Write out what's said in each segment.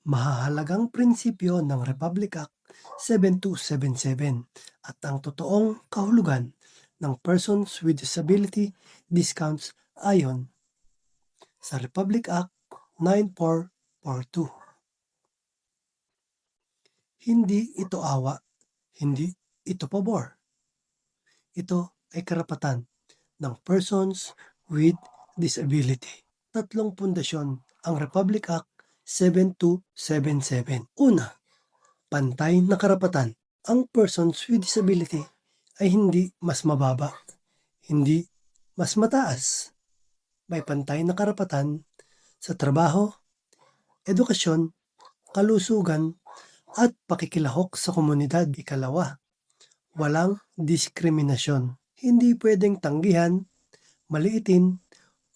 Mahahalagang prinsipyo ng Republic Act 7277 at ang totoong kahulugan ng Persons with Disability Discounts ayon sa Republic Act 9442. Hindi ito awa, hindi ito pabor. Ito ay karapatan ng persons with disability. Tatlong pundasyon ang Republic Act 7277. Una, pantay na karapatan. Ang persons with disability ay hindi mas mababa, hindi mas mataas. May pantay na karapatan sa trabaho, edukasyon, kalusugan, at pakikilahok sa komunidad. Ikalawa, walang diskriminasyon. Hindi pwedeng tanggihan, maliitin,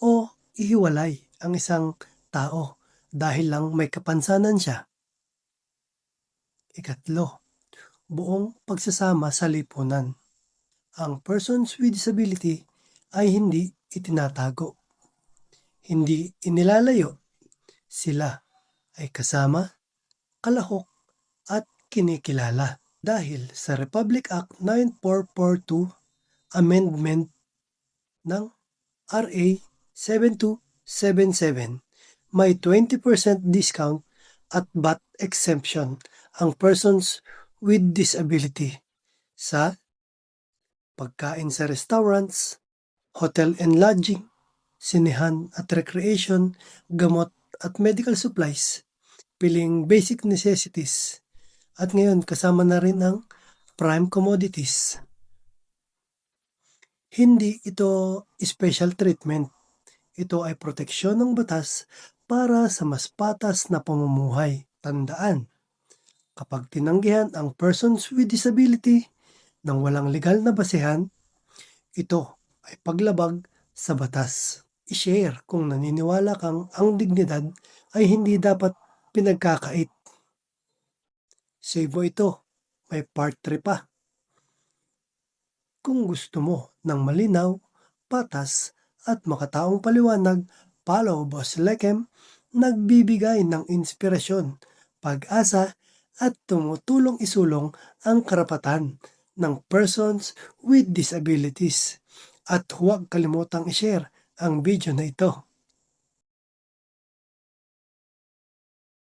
o ihiwalay ang isang tao dahil lang may kapansanan siya. Ikatlo, buong pagsasama sa lipunan. Ang persons with disability ay hindi itinatago, hindi inilalayo. Sila ay kasama, kalahok, at kinikilala. Dahil sa Republic Act 9442 Amendment ng RA 7277, may 20% discount at VAT exemption ang persons with disability sa pagkain sa restaurants, hotel and lodging, sinehan at recreation, gamot at medical supplies, piling basic necessities, at ngayon kasama na rin ang prime commodities. Hindi ito special treatment. Ito ay proteksyon ng batas para sa mas patas na pamumuhay. Tandaan, kapag tinanggihan ang persons with disability ng walang legal na basehan, ito ay paglabag sa batas. I-share kung naniniwala kang ang dignidad ay hindi dapat pinagkakait. Save mo ito, may part 3 pa. Kung gusto mo ng malinaw, patas, at makataong paliwanag, follow Boss Lekem, nagbibigay ng inspirasyon, pag-asa, at tumutulong isulong ang karapatan ng persons with disabilities. At huwag kalimutang i-share ang video na ito.